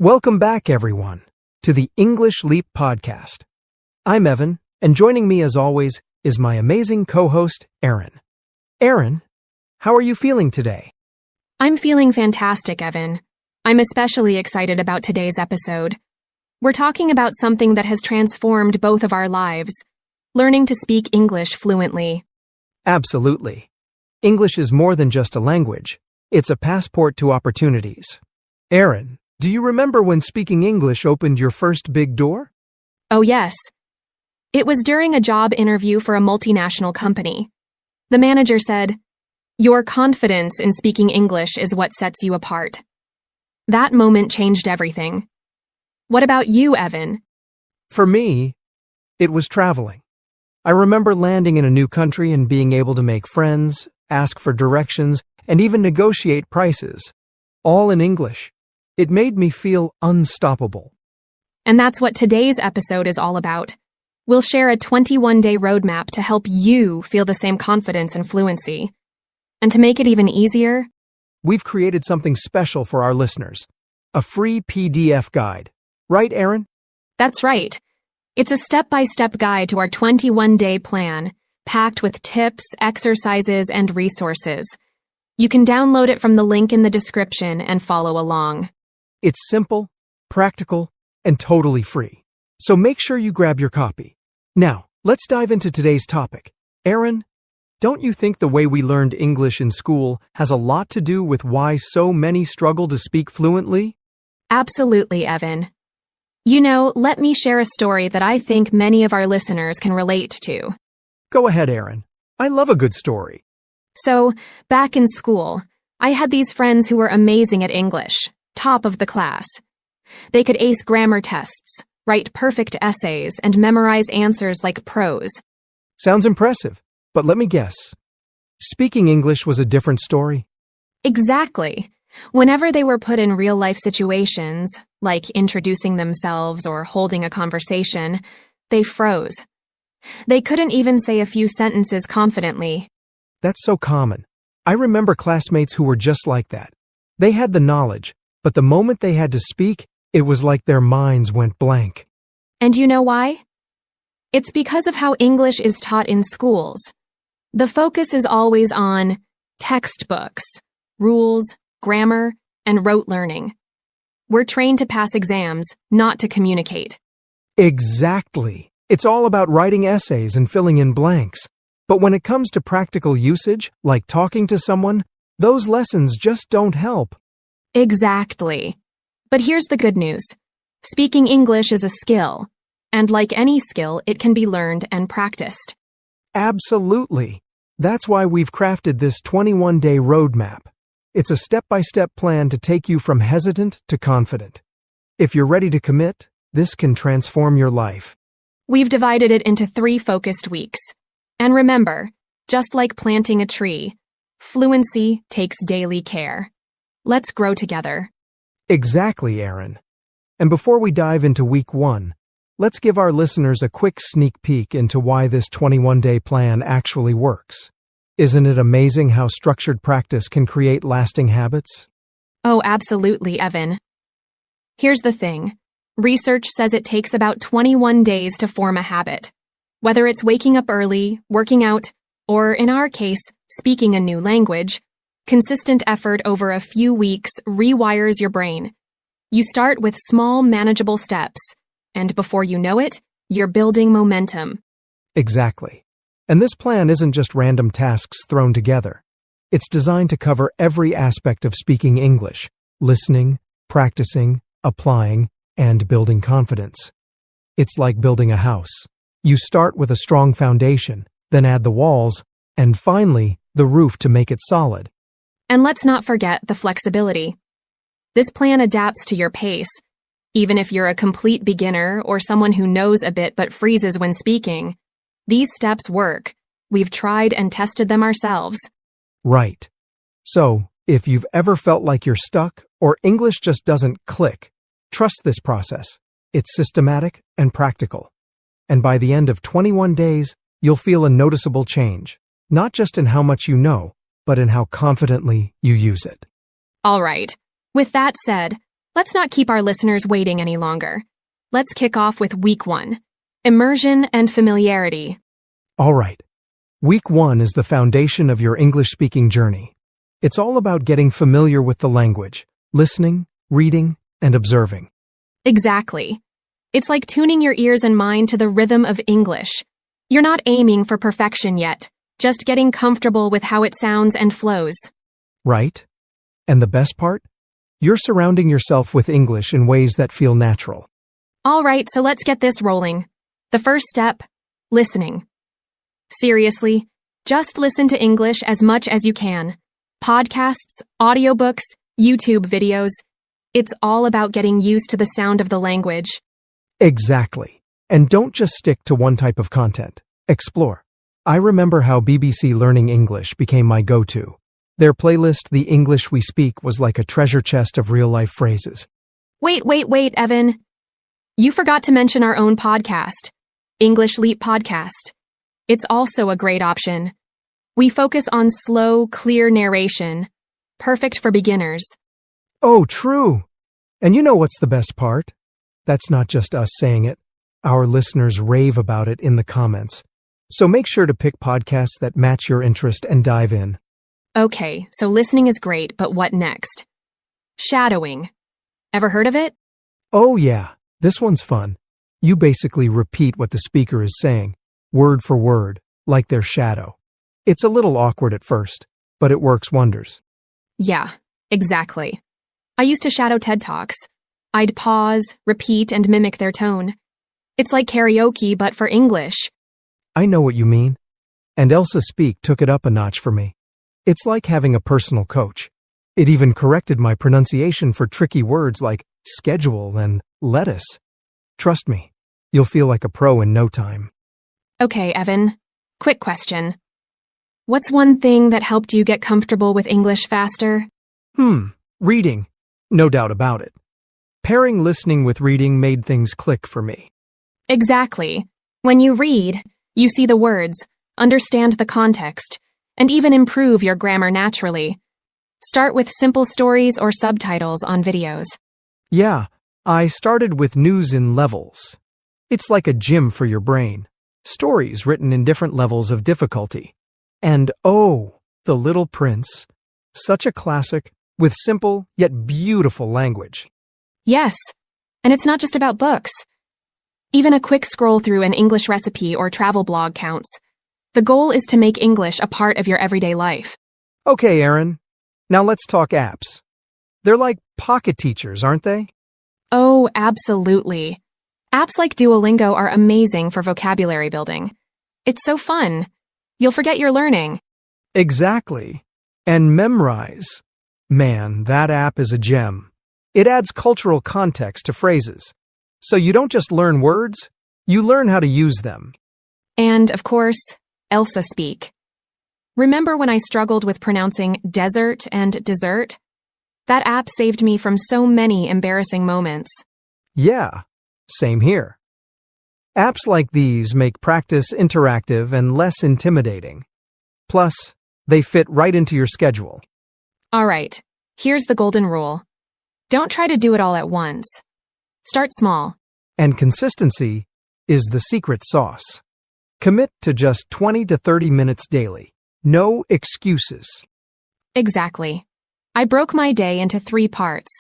Welcome back, everyone, to the English Leap podcast. I'm Evan, and joining me as always is my amazing co-host, Erin. Erin, how are you feeling today? I'm feeling fantastic, Evan. I'm especially excited about today's episode. We're talking about something that has transformed both of our lives, learning to speak English fluently. Absolutely. English is more than just a language. It's a passport to opportunities. Erin, do you remember when speaking English opened your first big door? Oh, yes. It was during a job interview for a multinational company. The manager said, "Your confidence in speaking English is what sets you apart." That moment changed everything. What about you, Evan? For me, it was traveling. I remember landing in a new country and being able to make friends, ask for directions, and even negotiate prices, all in English. It made me feel unstoppable. And that's what today's episode is all about. We'll share a 21-day roadmap to help you feel the same confidence and fluency. And to make it even easier, We've created something special for our listeners, a free PDF guide. Right, Erin? that's right. It's a step-by-step guide to our 21-day plan, packed with tips, exercises, and resources. You can download it from the link in the description and follow along. It's simple, practical, and totally free. So make sure you grab your copy. Now, let's dive into today's topic. Erin, don't you think the way we learned English in school has a lot to do with why so many struggle to speak fluently? Absolutely, Evan. Let me share a story that I think many of our listeners can relate to. Go ahead, Erin. I love a good story. So, back in school, I had these friends who were amazing at English, top of the class. They could ace grammar tests, write perfect essays, and memorize answers like pros. Sounds impressive, but let me guess. Speaking English was a different story? Exactly. Whenever they were put in real-life situations, like introducing themselves or holding a conversation, they froze. They couldn't even say a few sentences confidently. That's so common. I remember classmates who were just like that. They had the knowledge, but the moment they had to speak, it was like their minds went blank. And you know why? It's because of how English is taught in schools. The focus is always on textbooks, rules, grammar, and rote learning. We're trained to pass exams, not to communicate. Exactly. It's all about writing essays and filling in blanks. But when it comes to practical usage, like talking to someone, those lessons just don't help. Exactly. But here's the good news. Speaking English is a skill, and like any skill, it can be learned and practiced. Absolutely. That's why we've crafted this 21-day roadmap. It's a step-by-step plan to take you from hesitant to confident. If you're ready to commit, this can transform your life. We've divided it into 3 focused weeks. And remember, just like planting a tree, fluency takes daily care. Let's grow together. Exactly, Erin. And before we dive into week 1, let's give our listeners a quick sneak peek into why this 21-day plan actually works. Isn't it amazing how structured practice can create lasting habits? Oh, absolutely, Evan. Here's the thing. Research says it takes about 21 days to form a habit. Whether it's waking up early, working out, or in our case, speaking a new language, consistent effort over a few weeks rewires your brain. You start with small, manageable steps, and before you know it, you're building momentum. Exactly. And this plan isn't just random tasks thrown together. It's designed to cover every aspect of speaking English: listening, practicing, applying, and building confidence. It's like building a house. You start with a strong foundation, then add the walls, and finally, the roof to make it solid. And let's not forget the flexibility. This plan adapts to your pace. Even if you're a complete beginner or someone who knows a bit but freezes when speaking, these steps work. We've tried and tested them ourselves. Right. So, if you've ever felt like you're stuck or English just doesn't click, trust this process. It's systematic and practical. And by the end of 21 days, you'll feel a noticeable change, not just in how much you know, but in how confidently you use it. All right. With that said, Let's not keep our listeners waiting any longer. Let's kick off with Week 1, Immersion and Familiarity. All right. Week 1 is the foundation of your English-speaking journey. It's all about getting familiar with the language, listening, reading, and observing. Exactly. It's like tuning your ears and mind to the rhythm of English. You're not aiming for perfection yet, just getting comfortable with how it sounds and flows. Right? And the best part? You're surrounding yourself with English in ways that feel natural. All right, so let's get this rolling. The first step, listening. Seriously, just listen to English as much as you can. Podcasts, audiobooks, YouTube videos. It's all about getting used to the sound of the language. Exactly. And don't just stick to one type of content. Explore. I remember how BBC Learning English became my go-to. Their playlist, The English We Speak, was like a treasure chest of real-life phrases. Wait, Evan. You forgot to mention our own podcast, English Leap Podcast. It's also a great option. We focus on slow, clear narration, perfect for beginners. Oh, true. And you know what's the best part? That's not just us saying it. Our listeners rave about it in the comments. So make sure to pick podcasts that match your interest and dive in. Okay, so listening is great, but what next? Shadowing. Ever heard of it? Oh yeah, this one's fun. You basically repeat what the speaker is saying, word for word, like their shadow. It's a little awkward at first, but it works wonders. Yeah, exactly. I used to shadow TED Talks. I'd pause, repeat, and mimic their tone. It's like karaoke, but for English. I know what you mean. And Elsa Speak took it up a notch for me. It's like having a personal coach. It even corrected my pronunciation for tricky words like schedule and lettuce. Trust me, you'll feel like a pro in no time. Okay, Evan. Quick question. What's one thing that helped you get comfortable with English faster? Reading. No doubt about it. Pairing listening with reading made things click for me. Exactly. When you read, you see the words, understand the context, and even improve your grammar naturally. Start with simple stories or subtitles on videos. Yeah, I started with news in levels. It's like a gym for your brain. Stories written in different levels of difficulty. And oh, The Little Prince. Such a classic, with simple yet beautiful language. Yes, and it's not just about books. Even a quick scroll through an English recipe or travel blog counts. The goal is to make English a part of your everyday life. Okay, Aaron. Now let's talk apps. They're like pocket teachers, aren't they? Oh, absolutely. Apps like Duolingo are amazing for vocabulary building. It's so fun. You'll forget you're learning. Exactly. And Memrise. Man, that app is a gem. It adds cultural context to phrases. So you don't just learn words, you learn how to use them. And, of course, Elsa Speak. Remember when I struggled with pronouncing desert and dessert? That app saved me from so many embarrassing moments. Yeah, same here. Apps like these make practice interactive and less intimidating. Plus, they fit right into your schedule. All right, here's the golden rule. Don't try to do it all at once. Start small. And consistency is the secret sauce. Commit to just 20 to 30 minutes daily. No excuses. Exactly. I broke my day into 3 parts.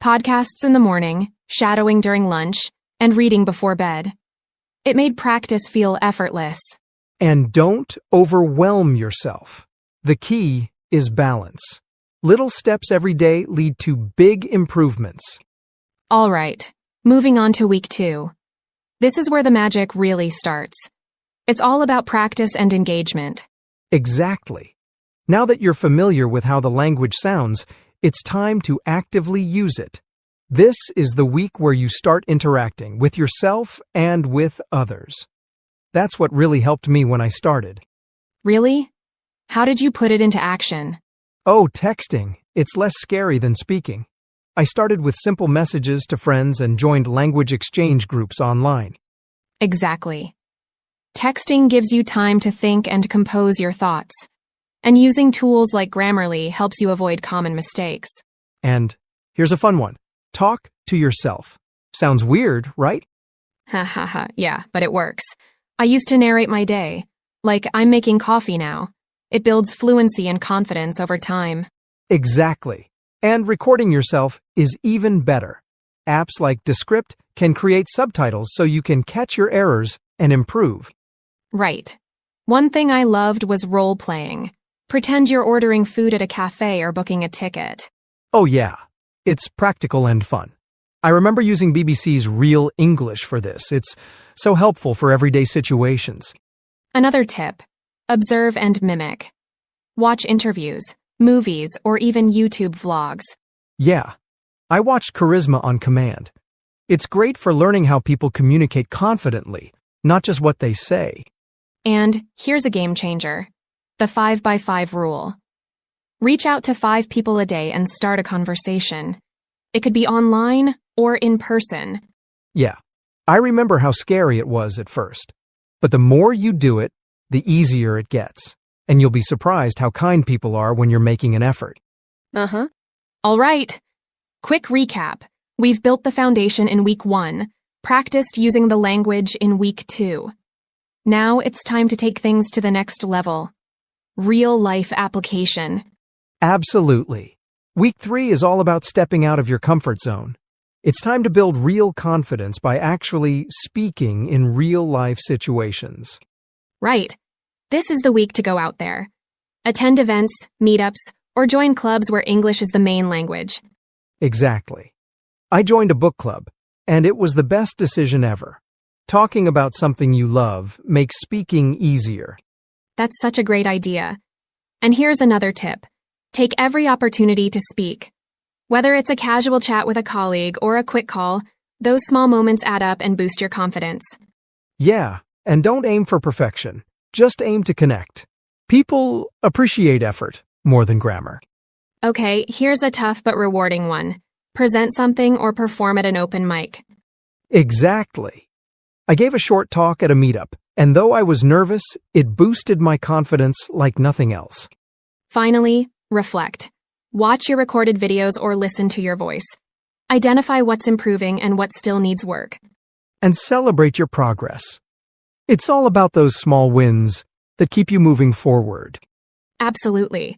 Podcasts in the morning, shadowing during lunch, and reading before bed. It made practice feel effortless. And don't overwhelm yourself. The key is balance. Little steps every day lead to big improvements. All right, moving on to week 2. This is where the magic really starts. It's all about practice and engagement. Exactly. Now that you're familiar with how the language sounds, it's time to actively use it. This is the week where you start interacting with yourself and with others. That's what really helped me when I started. Really? How did you put it into action? Oh, texting. It's less scary than speaking. I started with simple messages to friends and joined language exchange groups online. Exactly. Texting gives you time to think and compose your thoughts. And using tools like Grammarly helps you avoid common mistakes. And here's a fun one. Talk to yourself. Sounds weird, right? Ha ha ha, yeah, but it works. I used to narrate my day. Like, I'm making coffee now. It builds fluency and confidence over time. Exactly. And recording yourself is even better. Apps like Descript can create subtitles so you can catch your errors and improve. Right. One thing I loved was role-playing. Pretend you're ordering food at a cafe or booking a ticket. Oh yeah, it's practical and fun. I remember using BBC's Real English for this. It's so helpful for everyday situations. Another tip: observe and mimic. Watch interviews, movies, or even YouTube vlogs. Yeah, I watched Charisma on command. It's great for learning how people communicate confidently, not just what they say. And here's a game changer: the 5x5 rule. Reach out to 5 people a day and start a conversation. It could be online or in person. Yeah, I remember how scary it was at first. But the more you do it, the easier it gets. And you'll be surprised how kind people are when you're making an effort. All right. Quick recap. We've built the foundation in week 1, practiced using the language in week 2. Now it's time to take things to the next level. Real-life application. Absolutely. Week 3 is all about stepping out of your comfort zone. It's time to build real confidence by actually speaking in real-life situations. Right. This is the week to go out there. Attend events, meetups, or join clubs where English is the main language. Exactly. I joined a book club, and it was the best decision ever. Talking about something you love makes speaking easier. That's such a great idea. And here's another tip. Take every opportunity to speak. Whether it's a casual chat with a colleague or a quick call, those small moments add up and boost your confidence. Yeah, and don't aim for perfection. Just aim to connect. People appreciate effort more than grammar. Okay, here's a tough but rewarding one. Present something or perform at an open mic. Exactly. I gave a short talk at a meetup, and though I was nervous, it boosted my confidence like nothing else. Finally, reflect. Watch your recorded videos or listen to your voice. Identify what's improving and what still needs work. And celebrate your progress. It's all about those small wins that keep you moving forward. Absolutely.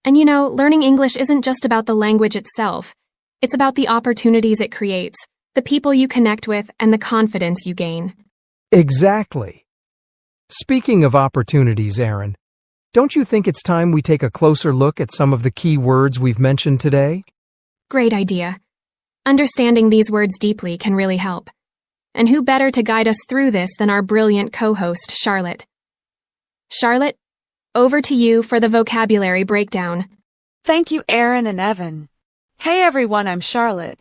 And learning English isn't just about the language itself. It's about the opportunities it creates, the people you connect with, and the confidence you gain. Exactly. Speaking of opportunities, Aaron, don't you think it's time we take a closer look at some of the key words we've mentioned today? Great idea. Understanding these words deeply can really help. And who better to guide us through this than our brilliant co-host, Charlotte? Charlotte, over to you for the vocabulary breakdown. Thank you, Aaron and Evan. Hey everyone, I'm Charlotte.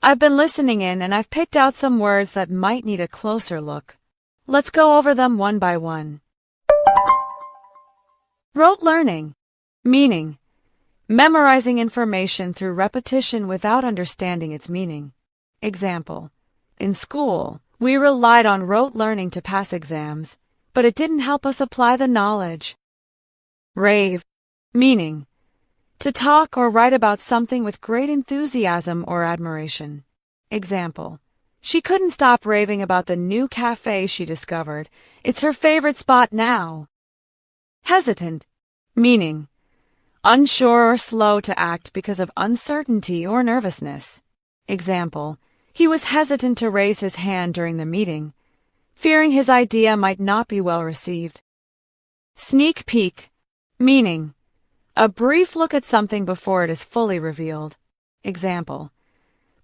I've been listening in and I've picked out some words that might need a closer look. Let's go over them one by one. Rote learning. Meaning: memorizing information through repetition without understanding its meaning. Example: in school, we relied on rote learning to pass exams, but it didn't help us apply the knowledge. Rave. Meaning: to talk or write about something with great enthusiasm or admiration. Example: she couldn't stop raving about the new cafe she discovered. It's her favorite spot now. Hesitant. Meaning: unsure or slow to act because of uncertainty or nervousness. Example: he was hesitant to raise his hand during the meeting, fearing his idea might not be well received. Sneak peek. Meaning: a brief look at something before it is fully revealed. Example: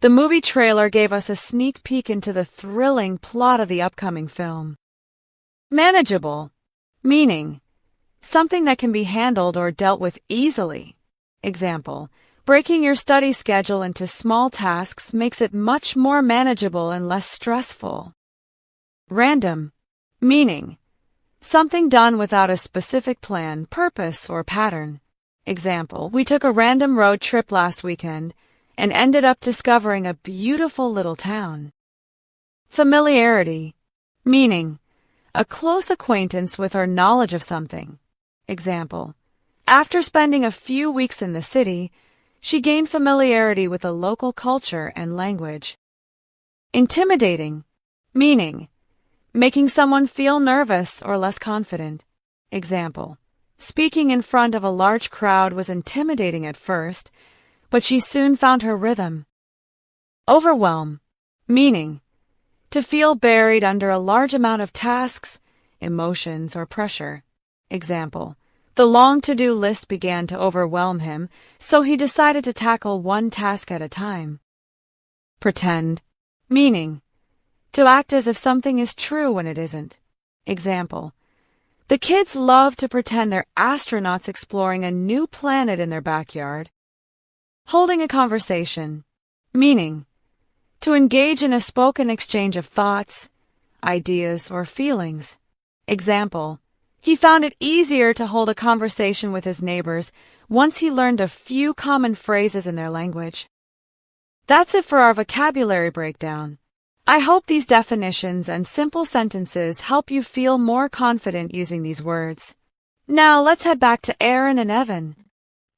the movie trailer gave us a sneak peek into the thrilling plot of the upcoming film. Manageable. Meaning: something that can be handled or dealt with easily. Example: breaking your study schedule into small tasks makes it much more manageable and less stressful. Random. Meaning: something done without a specific plan, purpose, or pattern. Example: we took a random road trip last weekend and ended up discovering a beautiful little town. Familiarity. Meaning: a close acquaintance with or knowledge of something. Example: after spending a few weeks in the city, she gained familiarity with the local culture and language. Intimidating, meaning making someone feel nervous or less confident. Example: speaking in front of a large crowd was intimidating at first, but she soon found her rhythm. Overwhelm, meaning to feel buried under a large amount of tasks, emotions, or pressure. Example: the long to-do list began to overwhelm him, so he decided to tackle one task at a time. Pretend, meaning to act as if something is true when it isn't. Example: the kids love to pretend they're astronauts exploring a new planet in their backyard. Holding a conversation, meaning to engage in a spoken exchange of thoughts, ideas, or feelings. Example: he found it easier to hold a conversation with his neighbors once he learned a few common phrases in their language. That's it for our vocabulary breakdown. I hope these definitions and simple sentences help you feel more confident using these words. Now let's head back to Aaron and Evan.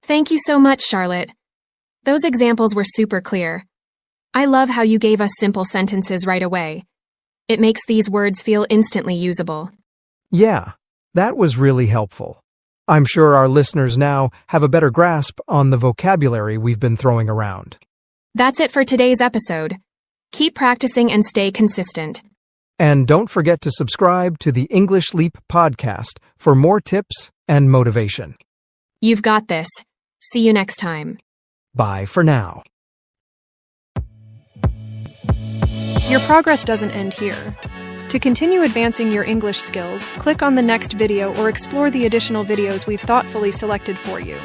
Thank you so much, Charlotte. Those examples were super clear. I love how you gave us simple sentences right away. It makes these words feel instantly usable. Yeah, that was really helpful. I'm sure our listeners now have a better grasp on the vocabulary we've been throwing around. That's it for today's episode. Keep practicing and stay consistent. And don't forget to subscribe to the English Leap podcast for more tips and motivation. You've got this. See you next time. Bye for now. Your progress doesn't end here. To continue advancing your English skills, click on the next video or explore the additional videos we've thoughtfully selected for you.